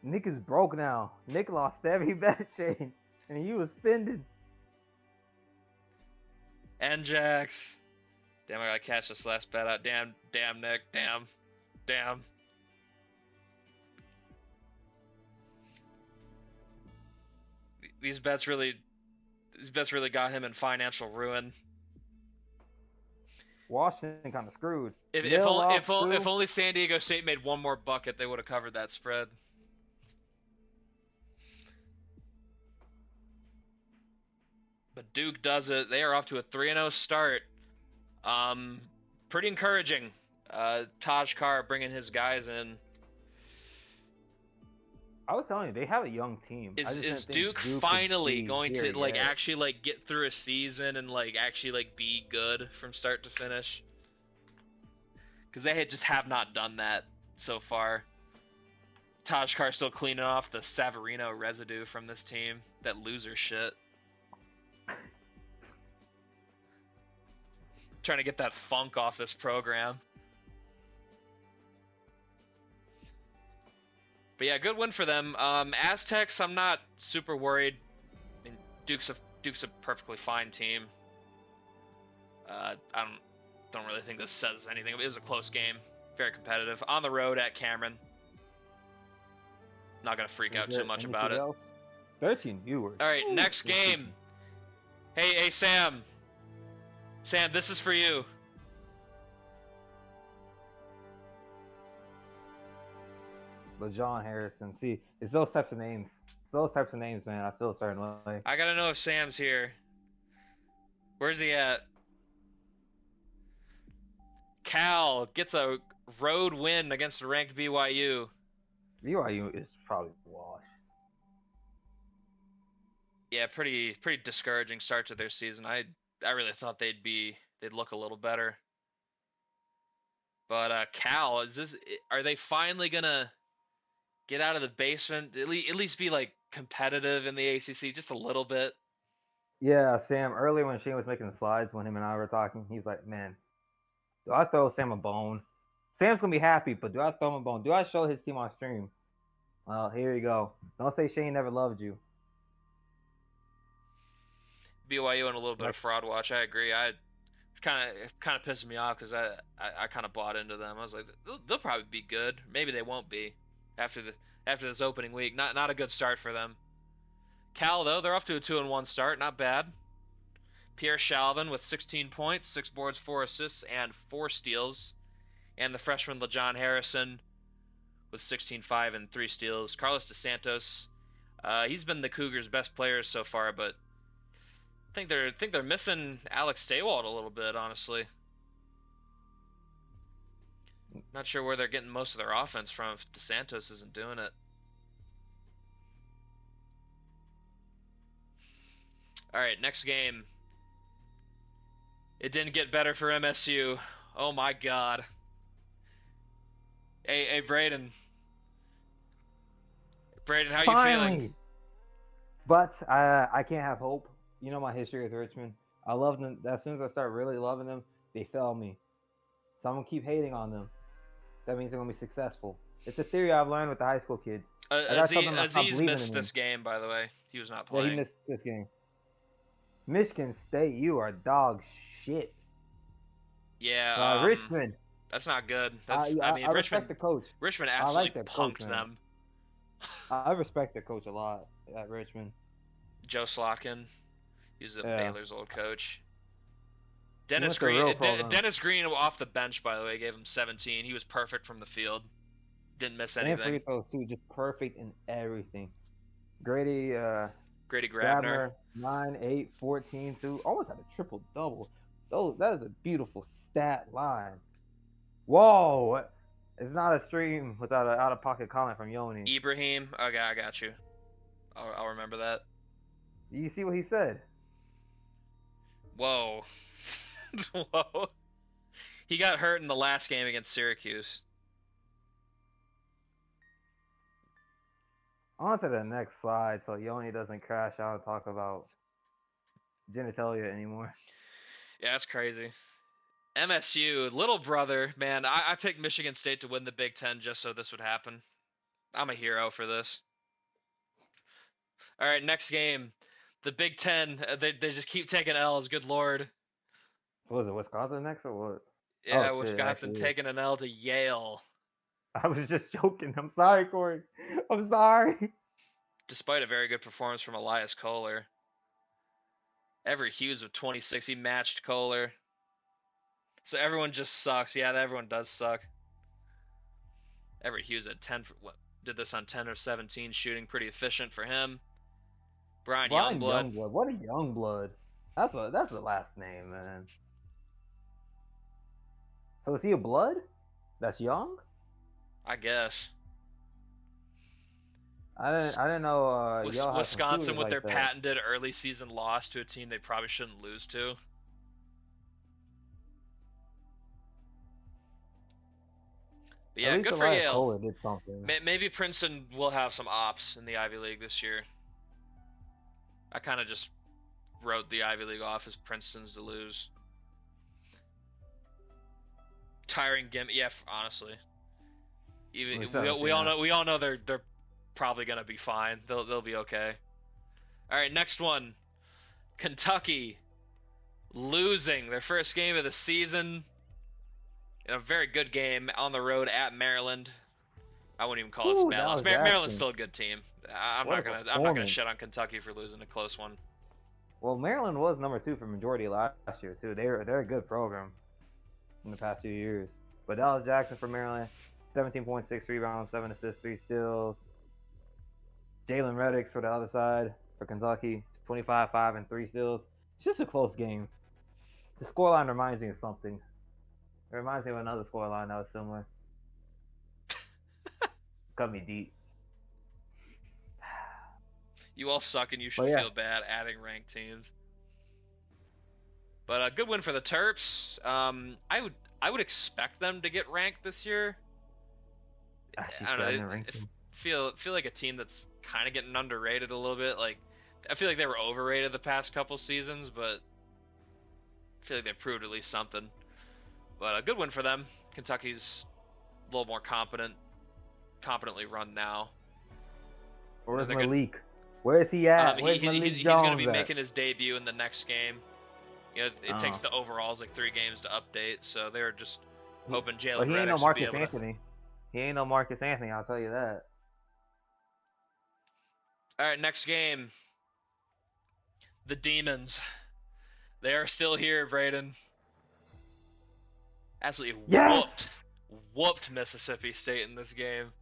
Nick is broke now. Nick lost every bet, Shane, and he was spending. Njax. Damn, I gotta catch this last bet out. Damn, Nick. Damn. These bets really got him in financial ruin. Washington kind of screwed. If only San Diego State made one more bucket, they would have covered that spread. But Duke does it. They are off to a 3-0 start. Pretty encouraging. Taj Carr bringing his guys in. I was telling you, they have a young team. Is Duke finally going to actually get through a season and actually be good from start to finish? Because they just have not done that so far. Taj Carr still cleaning off the Savarino residue from this team. That loser shit. Trying to get that funk off this program. But yeah, good win for them. Aztecs, I'm not super worried. I mean, Duke's a perfectly fine team. I don't really think this says anything. It was a close game, very competitive on the road at Cameron. Not gonna freak out too much about it. 13 viewers. All right, Ooh, next game. Hey, Sam. Sam, this is for you. LaJohn Harrison. See, it's those types of names. It's those types of names, man. I feel a certain way. I gotta know if Sam's here. Where's he at? Cal gets a road win against the ranked BYU. BYU is probably washed. Yeah, pretty discouraging start to their season. I really thought they'd look a little better. But Cal, are they finally gonna get out of the basement? At least be like competitive in the ACC just a little bit. Yeah, Sam. Earlier when Shane was making the slides, when him and I were talking, he's like, "Man, do I throw Sam a bone? Sam's gonna be happy, but do I throw him a bone? Do I show his team on stream? Well, here you go. Don't say Shane never loved you." BYU and a little bit of fraud watch. I agree. I kind of pissing me off because I kind of bought into them. I was like, they'll probably be good. Maybe they won't be after this opening week. Not a good start for them. Cal though, they're off to a 2-1 start. Not bad. Pierre Shalvin with 16 points, 6 boards, 4 assists, and 4 steals. And the freshman LaJohn Harrison with 16, 5, and 3 steals. Carlos DeSantos, he's been the Cougars' best player so far, but I think they're missing Alex Stawald a little bit, honestly. Not sure where they're getting most of their offense from if DeSantos isn't doing it. All right, next game. It didn't get better for MSU. Oh my God. Hey, Braden. Braden, how you feeling? But I can't have hope. You know my history with Richmond. I love them. As soon as I start really loving them, they fail me. So I'm gonna keep hating on them. That means they're gonna be successful. It's a theory I've learned with the high school kids. Aziz missed this game, by the way. He was not playing. Yeah, he missed this game. Michigan State, you are dog shit. Yeah. Richmond. That's not good. I Richmond. Respect the coach. Richmond absolutely punked them. I respect the coach a lot at Richmond. Joe Slotkin. He's Baylor's old coach. Dennis Green off the bench, by the way, gave him 17. He was perfect from the field. Didn't miss anything. And free throws too, just perfect in everything. Grady Grabner. 9, 8, 14, 2. Almost had a triple double. That is a beautiful stat line. Whoa! It's not a stream without an out-of-pocket comment from Yoni. Ibrahim. Okay, I got you. I'll remember that. You see what he said? Whoa. Whoa. He got hurt in the last game against Syracuse. On to the next slide so Yoni doesn't crash out and talk about genitalia anymore. Yeah, that's crazy. MSU, little brother, man, I picked Michigan State to win the Big Ten just so this would happen. I'm a hero for this. All right, next game. The Big Ten, they just keep taking L's, good lord. What was it, Wisconsin next or what? Yeah, Wisconsin taking an L to Yale. I was just joking. I'm sorry, Corey. I'm sorry. Despite a very good performance from Elias Kohler. Everett Hughes with 26. He matched Kohler. So everyone just sucks. Yeah, everyone does suck. Everett Hughes at 10. Did this on 10 of 17 shooting. Pretty efficient for him. Brian Youngblood. What a Youngblood. That's the last name, man. So is he a blood? That's Young? I guess. I didn't know. Wisconsin with like their that. patented early season loss to a team they probably shouldn't lose to. But yeah, good for Yale. Kohler did something. Maybe Princeton will have some ops in the Ivy League this year. I kind of just wrote the Ivy League off as Princeton's to lose. Tiring gimmick, yeah. Honestly, even we all know they're probably gonna be fine. They'll be okay. All right, next one. Kentucky losing their first game of the season in a very good game on the road at Maryland. I wouldn't even call it bad loss. Maryland's still a good team. What a I'm not gonna performance. shit on Kentucky for losing a close one. Well, Maryland was number 2 for majority last year too. They're a good program in the past few years. But Dallas Jackson for Maryland, 17.6 rebounds, 7 assists, 3 steals. Jalen Reddick for the other side for Kentucky, 25, 5, and 3 steals. It's just a close game. The scoreline reminds me of something. It reminds me of another scoreline that was similar. Cut me deep. You all suck, and you should But yeah, feel bad adding ranked teams. But a good win for the Terps. I would expect them to get ranked this year. actually, I don't I know. didn't rank them. Feel like a team that's kind of getting underrated a little bit. Like I feel like they were overrated the past couple seasons, but I feel like they proved at least something. But a good win for them. Kentucky's a little more competently run now. Where's They're good. Malik? Where is he at? Where's Malik He's going to Jones be at? making his debut in the next game. You know, it takes Oh. the overalls like 3 games to update, so they're just hoping Well, Jalen he ain't no Reddick should be Marcus able to. Anthony. He ain't no Marcus Anthony, I'll tell you that. All right, next game. The Demons. They are still here, Braden. Absolutely Yes! whooped Mississippi State in this game.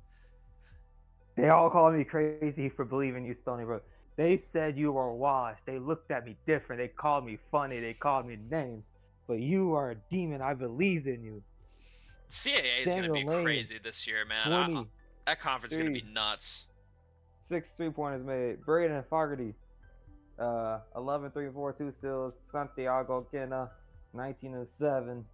They all called me crazy for believing you, Stony Brook. They said you were washed. They looked at me different. They called me funny. They called me names. But you are a demon. I believe in you. CAA is going to Samuel be Lane, crazy this year, man. 20, That conference is going to be nuts. 6 3-pointers made. Braden Fogarty, 11 3 4 2 steals. Santiago Quina, 19 and 7.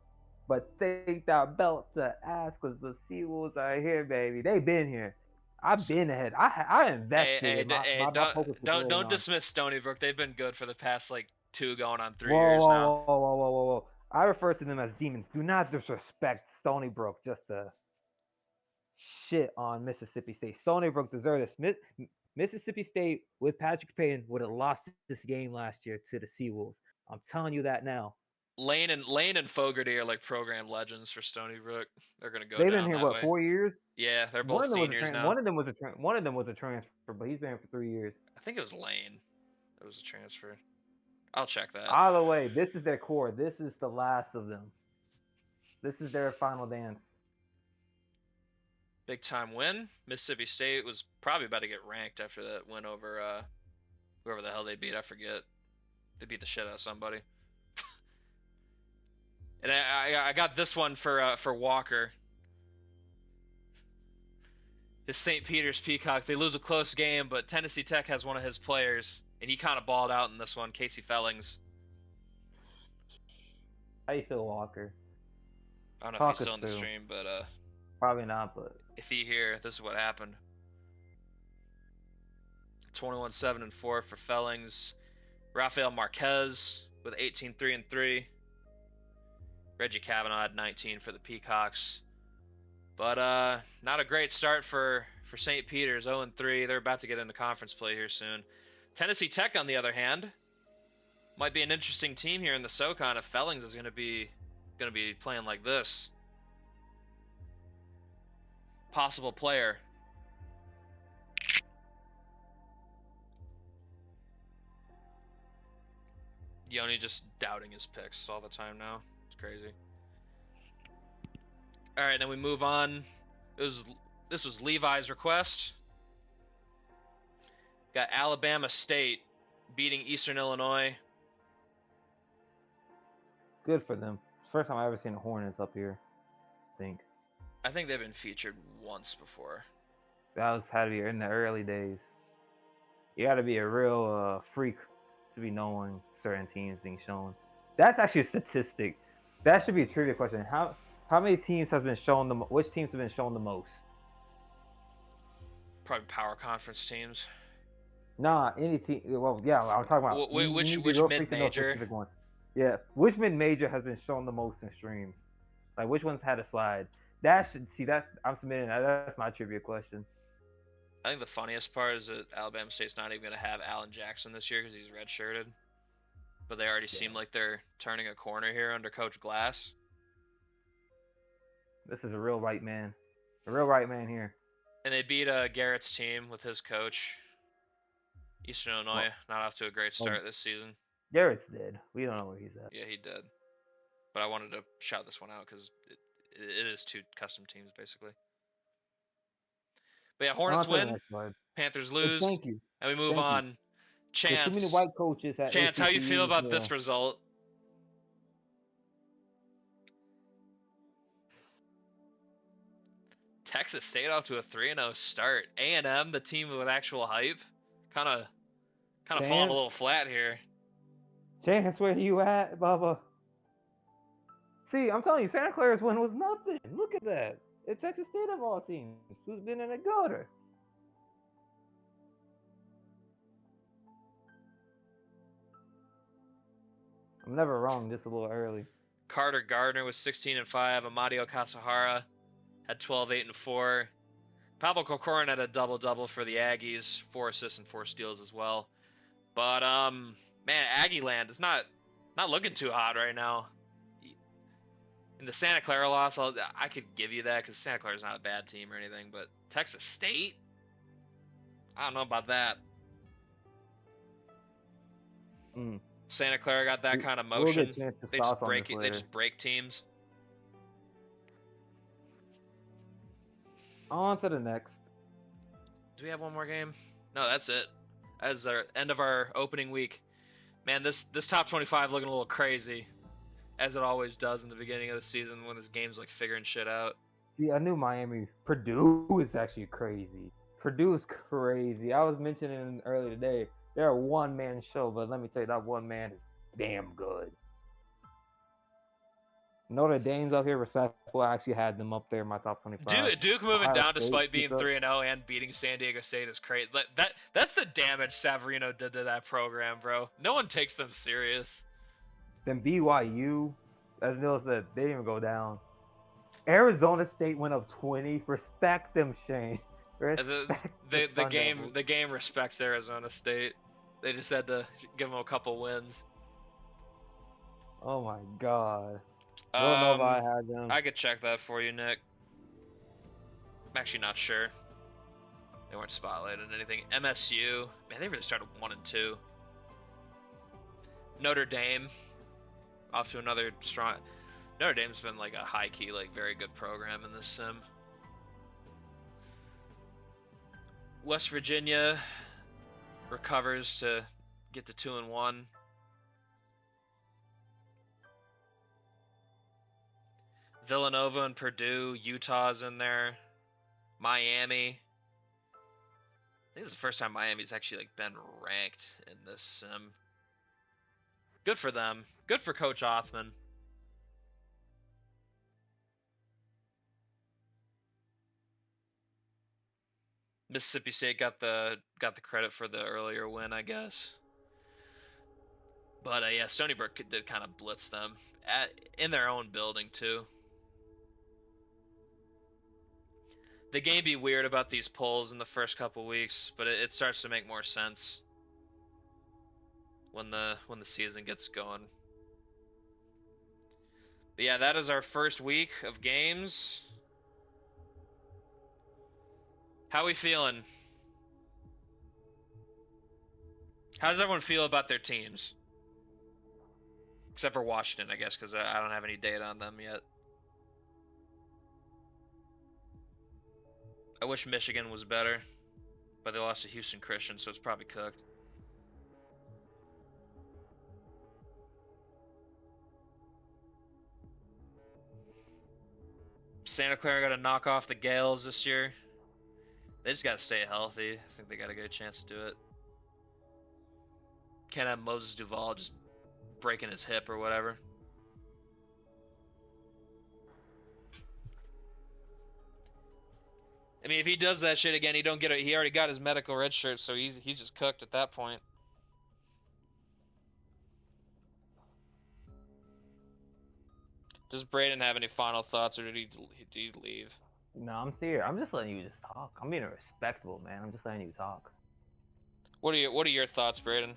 But take that belt to ass because the Seawolves are here, baby. They've been here. I've been ahead. I invested. My focus was early Don't on. dismiss Stony Brook. They've been good for the past like 2 going on 3 Whoa, years whoa, now. whoa, whoa, whoa, whoa, whoa, whoa. I refer to them as demons. Do not disrespect Stony Brook just to shit on Mississippi State. Stony Brook deserved this. Mississippi State with Patrick Payton would have lost this game last year to the Seawolves. I'm telling you that now. Lane and Fogarty are like program legends for Stony Brook. They're gonna go They've been down here that what, way. 4 years? Yeah, they're One both of them was a seniors now. one of them was a transfer, but he's been here for 3 years. I think it was Lane. It was a transfer. I'll check that. Either way, this is their core. This is the last of them. This is their final dance. Big time win. Mississippi State was probably about to get ranked after that win over whoever the hell they beat. I forget. They beat the shit out of somebody. And I got this one for Walker. His St. Peter's Peacock. They lose a close game, but Tennessee Tech has one of his players, and he kind of balled out in this one. Casey Fellings. How you feel, Walker? I don't know if he's still in the stream, but probably not. But if he here, this is what happened. 21-7-4 for Fellings. Rafael Marquez with 18 3 and 3. Reggie Kavanaugh had 19 for the Peacocks. But not a great start for St. Peter's. 0-3. They're about to get into conference play here soon. Tennessee Tech, on the other hand, might be an interesting team here in the SoCon if Fellings is going to be playing like this. Possible player. Yoni just doubting his picks all the time now. It's crazy. All right, then we move on. This was Levi's request. Got Alabama State beating Eastern Illinois. Good for them. First time I've ever seen the Hornets up here, I think they've been featured once before. That had to be in the early days. You got to be a real freak to be knowing certain teams being shown. That's actually a statistic. That should be a trivia question. How many teams have been shown which teams have been shown the most? Probably power conference teams. Nah, any team. Well, yeah, I'm talking about which mid-major. Yeah, which mid-major has been shown the most in streams? Like which ones had a slide? I'm submitting that. That's my trivia question. I think the funniest part is that Alabama State's not even going to have Alan Jackson this year because he's redshirted. But they already seem like they're turning a corner here under Coach Glass. This is a real right man. A real right man here. And they beat Garrett's team with his coach. Eastern Illinois, Well, not off to a great start this season. Garrett's dead. We don't know where he's at. Yeah, he did. But I wanted to shout this one out because it is 2 custom teams, basically. But yeah, Hornets On to the win, next slide. Panthers Hey, lose, thank you. and we move Thank you. on. There's too many Chance. white coaches at Chance, how you feel HBCUs. about this result? Texas State off to a 3-0 start. A&M, the team with actual hype, kind of falling a little flat here. Chance, where you at, Bubba? See, I'm telling you, Santa Clara's win was nothing. Look at that. It's Texas State of all teams, who's been in a gutter. I'm never wrong just a little early. Carter Gardner was 16-5. Amadio Kasahara had 12, 8, and 4. Pavel Kokorin had a double-double for the Aggies, 4 assists and 4 steals as well. But man, Aggie land is not looking too hot right now. In the Santa Clara loss, I could give you that because Santa Clara's not a bad team or anything, but Texas State, I don't know about that. Santa Clara got that kind of motion. They just break teams. On to the next. Do we have one more game? No, that's it. As our end of our opening week. Man, this top 25 looking a little crazy, as it always does in the beginning of the season when this game's like figuring shit out. See, I knew Miami. Purdue is actually crazy. Purdue is crazy. I was mentioning earlier today, they're a one-man show, but let me tell you, that one man is damn good. Notre Dame's up here respectful. I actually had them up there in my top 25. Duke moving down despite being 3-0 and beating San Diego State is crazy. That's the damage Savarino did to that program, bro. No one takes them serious. Then BYU, as Neil said, they didn't even go down. Arizona State went up 20. Respect them, Shane. The game respects Arizona State. They just had to give them a couple wins. Oh my god. Villanova, I had them. I could check that for you, Nick. I'm actually not sure. They weren't spotlighted in anything. MSU, man, they really started 1-2. Notre Dame, off to another strong. Notre Dame's been like a high key, like very good program in this sim. West Virginia recovers to get to 2-1. Villanova and Purdue, Utah's in there. Miami. I think this is the first time Miami's actually like been ranked in this sim. Good for them. Good for Coach Othman. Mississippi State got the credit for the earlier win, I guess. But yeah, Stony Brook did kind of blitz them in their own building too. The game be weird about these polls in the first couple weeks, but it starts to make more sense when the season gets going. But yeah, that is our first week of games. How we feeling? How does everyone feel about their teams? Except for Washington, I guess, because I don't have any data on them yet. I wish Michigan was better, but they lost to Houston Christian, so it's probably cooked. Santa Clara got to knock off the Gales this year. They just got to stay healthy. I think they got a good chance to do it. Can't have Moses Duval just breaking his hip or whatever. I mean, if he does that shit again, he already got his medical red shirt, so he's just cooked at that point. Does Braden have any final thoughts, or did he leave? No, I'm here. I'm just letting you just talk. I'm being respectable, man. I'm just letting you talk. What are your thoughts, Braden?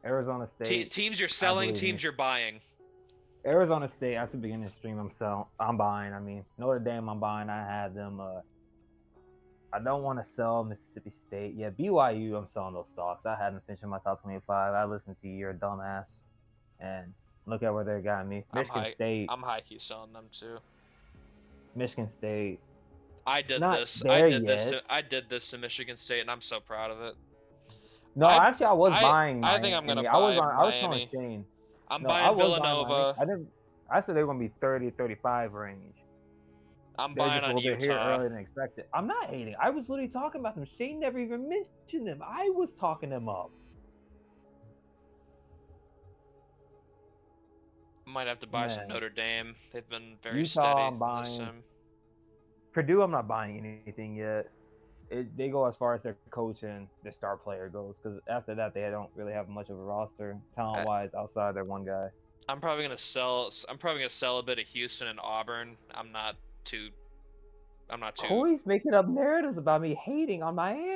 Arizona State. Teams you're selling, teams you're buying. Arizona State, that's the beginning of the stream. I'm buying. I mean, Notre Dame, I'm buying. I had them. I don't want to sell Mississippi State. Yeah, BYU, I'm selling those stocks. I haven't finished in my top 25. I listened to you, you're a dumbass. And look at where they got me. I'm high key selling them too. Michigan State. I did Not this. there yet. I did this to Michigan State, and I'm so proud of it. No, actually, I was buying I think I'm Miami. gonna I was buy on. I was telling Miami. Shane. I'm No, I buying was buying Miami. Villanova. I didn't. I said they were gonna be 30, 35 range. I'm They're buying just a on little bit here Utah. earlier than expected. I'm not hating. I was literally talking about them. Shane never even mentioned them. I was talking them up. Might have to buy some Man. Notre Dame. They've been very Utah, steady I'm buying. this time. Purdue, I'm not buying anything yet. They go as far as their coach and their star player goes, because after that they don't really have much of a roster talent wise outside their one guy. I'm probably gonna sell a bit of Houston and Auburn. I'm not too. Corey's making up narratives about me hating on Miami.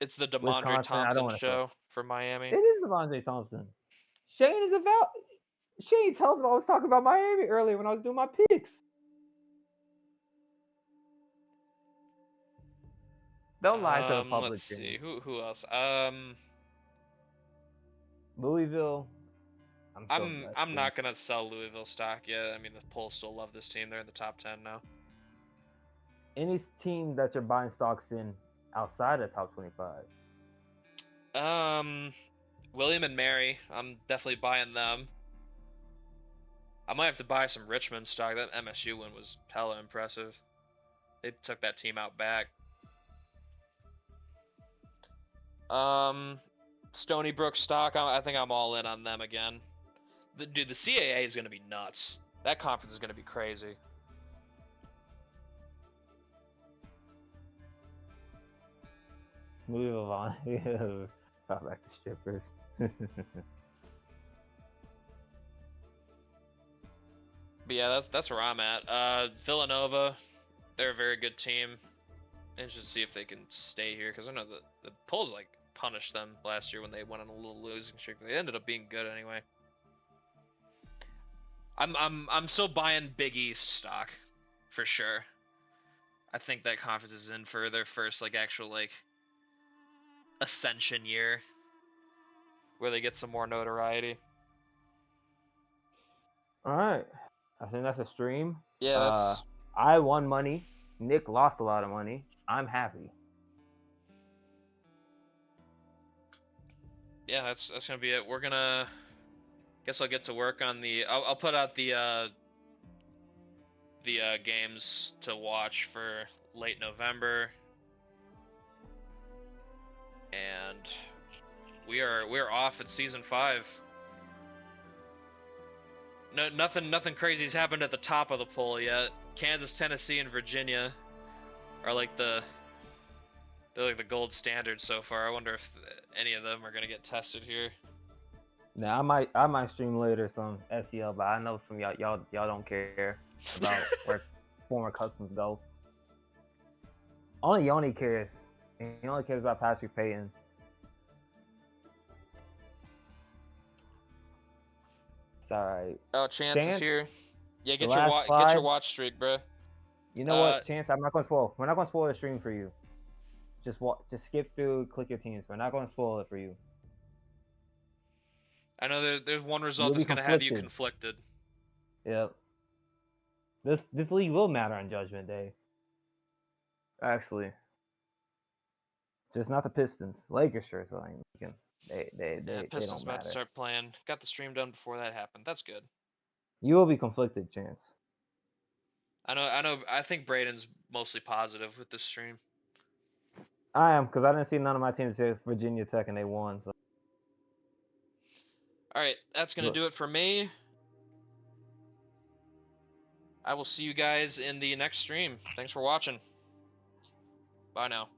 It's the DeMondre Thompson show for Miami. It is DeMondre Thompson. Shane is about. Shane tells me I was talking about Miami earlier when I was doing my picks. Don't lie to the public. Let's see who else. Louisville. I'm not gonna sell Louisville stock yet. I mean, the polls still love this team. They're in the top 10 now. Any team that you're buying stocks in outside of top 25? William and Mary. I'm definitely buying them. I might have to buy some Richmond stock. That MSU win was hella impressive. They took that team out back. Stony Brook stock. I think I'm all in on them again. Dude, the CAA is gonna be nuts. That conference is gonna be crazy. Move on. Got back to strippers. But yeah, that's where I'm at. Villanova, they're a very good team. Interested to see if they can stay here, because I know the polls like punished them last year when they went on a little losing streak. They ended up being good anyway. I'm still buying Big East stock for sure. I think that conference is in for their first like actual like ascension year where they get some more notoriety. All right. I think that's a stream. Yeah, I won money. Nick lost a lot of money. I'm happy. Yeah, that's gonna be it. We're gonna. Guess I'll get to work on the. I'll put out the games to watch for late November, and we're off at season 5. No, nothing crazy's happened at the top of the poll yet. Kansas, Tennessee, and Virginia are like they're like the gold standard so far. I wonder if any of them are gonna get tested here. Now I might stream later some SEL, but I know from y'all don't care about where former customs go. Only Yoni cares. He only cares about Patrick Payton. It's alright. Oh, Chance is here. Yeah, get your your watch streak, bro. You know what, Chance? I'm not gonna spoil. We're not gonna spoil the stream for you. Just skip through, click your teams. We're not gonna spoil it for you. I know there's one result that's gonna have you conflicted. Yep. This league will matter on Judgment Day. Actually, just not the Pistons. Lakers sure is like they Pistons don't about matter. to start playing. Got the stream done before that happened. That's good. You will be conflicted, Chance. I know. I think Braden's mostly positive with this stream. I am, because I didn't see none of my teams hit Virginia Tech and they won. So. All right, that's gonna do it for me. I will see you guys in the next stream. Thanks for watching. Bye now.